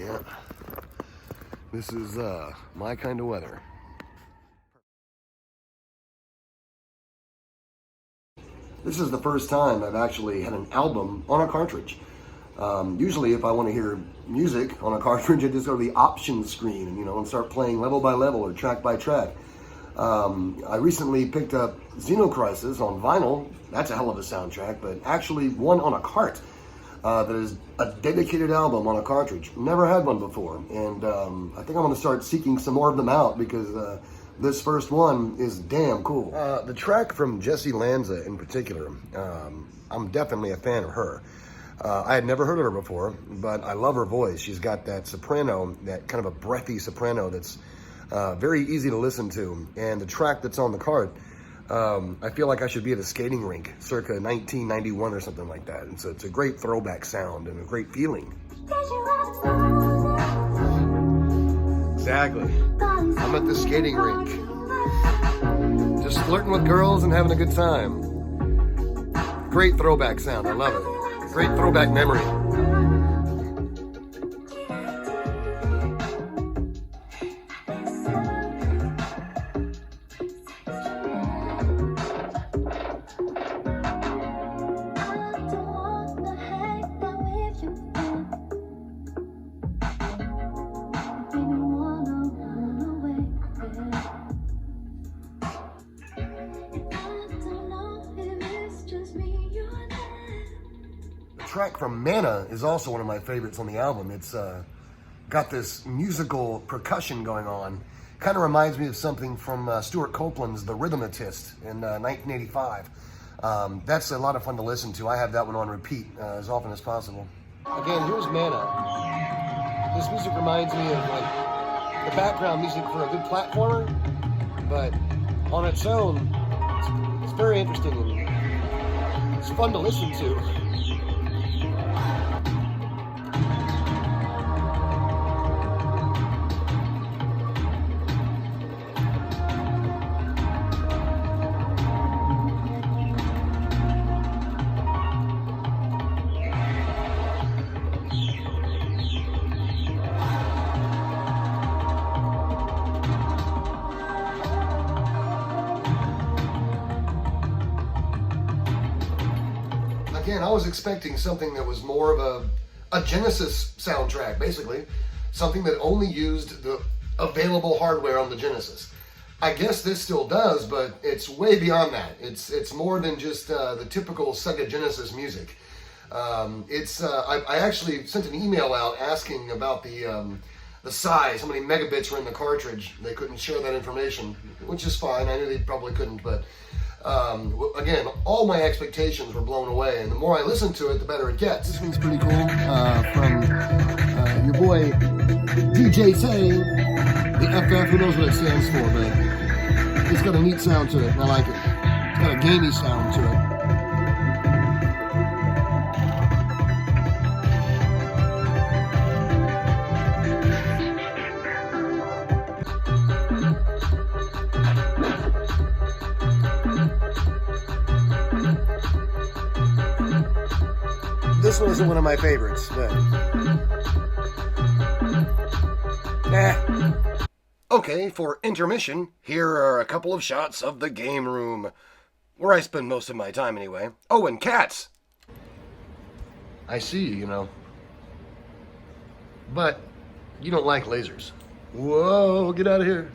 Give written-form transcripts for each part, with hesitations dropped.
Yeah. This is my kind of weather. This is the first time I've actually had an album on a cartridge. Usually if I want to hear music on a cartridge, I just go to the options screen and, and start playing level by level or track by track. I recently picked up Xenocrisis on vinyl. That's a hell of a soundtrack, but actually one on a cart. That is a dedicated album on a cartridge. Never had one before, and I think I'm going to start seeking some more of them out because this first one is damn cool. The track from Jessie Lanza in particular, I'm definitely a fan of her. I had never heard of her before, but I love her voice. She's got that soprano, that kind of a breathy soprano that's very easy to listen to. And the track that's on the cart, I feel like I should be at a skating rink circa 1991 or something like that. And so it's a great throwback sound and a great feeling. Exactly. I'm at the skating rink. Just flirting with girls and having a good time. Great throwback sound. I love it. Great throwback memory. Track from Mana is also one of my favorites on the album. It's got this musical percussion going on. Kind of reminds me of something from Stuart Copeland's The Rhythmatist in 1985. That's a lot of fun to listen to. I have that one on repeat as often as possible. Again, here's Mana. This music reminds me of like the background music for a good platformer, but on its own, it's very interesting and it's fun to listen to. Again, I was expecting something that was more of a Genesis soundtrack, basically. Something that only used the available hardware on the Genesis. I guess this still does, but it's way beyond that. It's more than just the typical Sega Genesis music. I actually sent an email out asking about the size, how many megabits were in the cartridge. They couldn't share that information, which is fine. I knew they probably couldn't, but again, all my expectations were blown away, and the more I listen to it, the better it gets. This one's pretty cool, from your boy DJ Say, the FF, who knows what it stands for, but it's got a neat sound to it, and I like it. It's got a gamey sound to it. This wasn't one of my favorites, but Okay, for intermission, here are a couple of shots of the game room, where I spend most of my time anyway. Oh, and cats! I see, But you don't like lasers. Whoa, get out of here.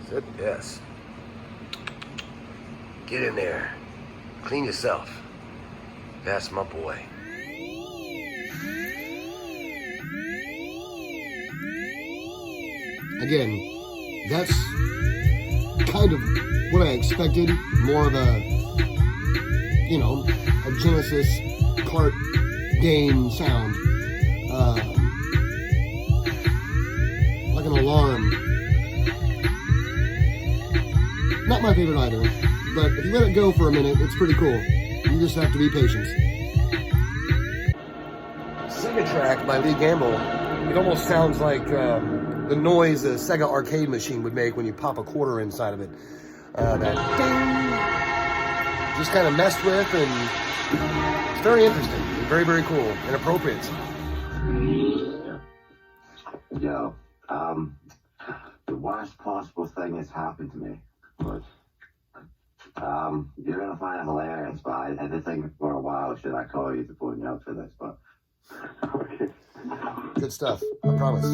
Sit, yes. Get in there. Clean yourself. That's my boy. Again, that's kind of what I expected. More of a Genesis cart game sound. Like an alarm. Not my favorite either. But if you let it go for a minute, it's pretty cool. You just have to be patient. Sega Track by Lee Gamble. It almost sounds like the noise a Sega arcade machine would make when you pop a quarter inside of it. That ding! Just kind of messed with and It's very interesting, very, very cool, and appropriate. Yo, the worst possible thing has happened to me, but you're gonna find it hilarious. But I did think for a while, should I call you to point you out for this? But okay. Good stuff, I promise.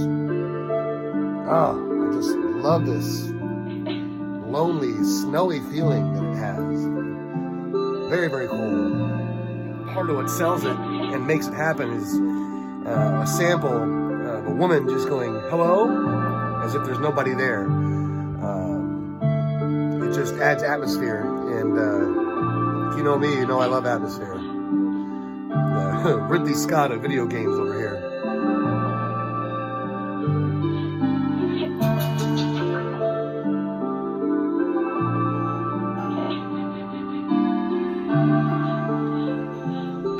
Oh, I just love this lonely, snowy feeling that it has. Very, very cool. Part of what sells it and makes it happen is a sample of a woman just going, hello, as if there's nobody there. It just adds atmosphere, and if you know me, you know I love atmosphere. Ridley Scott of video games over here.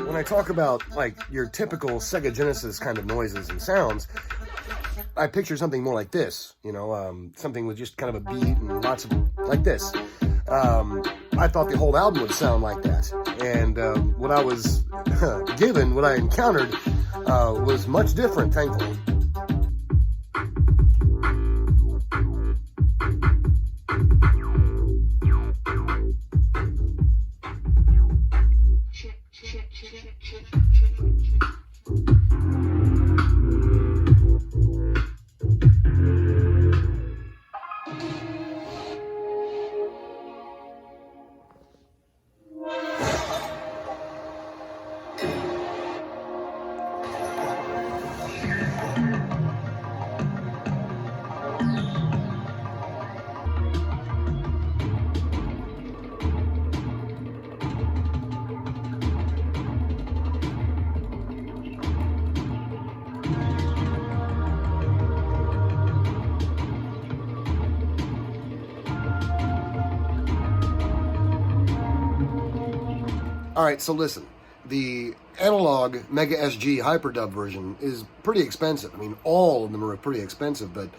When I talk about like your typical Sega Genesis kind of noises and sounds, I picture something more like this, you know, something with just kind of a beat and lots of, like this. I thought the whole album would sound like that. And what I was given, what I encountered, was much different, thankfully. All right, so listen, the Analogue Mega SG Hyperdub version is pretty expensive. I mean, all of them are pretty expensive, but,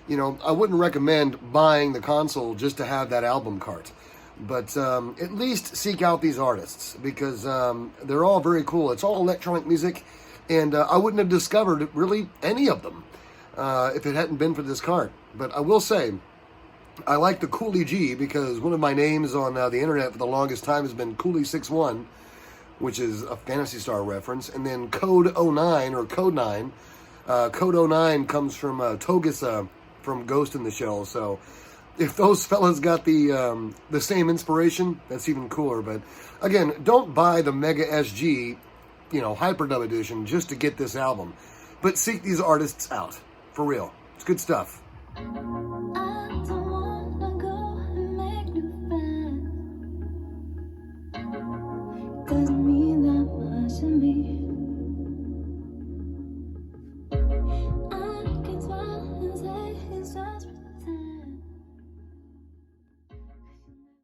you know, I wouldn't recommend buying the console just to have that album cart. But at least seek out these artists, because they're all very cool. It's all electronic music, and I wouldn't have discovered really any of them if it hadn't been for this cart. But I will say, I like the Cooley G, because one of my names on the internet for the longest time has been Cooley61, which is a Phantasy Star reference. And then Code 09 or Code 9. Code 09 comes from Togasa from Ghost in the Shell. So if those fellas got the same inspiration, that's even cooler. But again, don't buy the Mega SG, you know, Hyperdub edition just to get this album. But seek these artists out. For real. It's good stuff.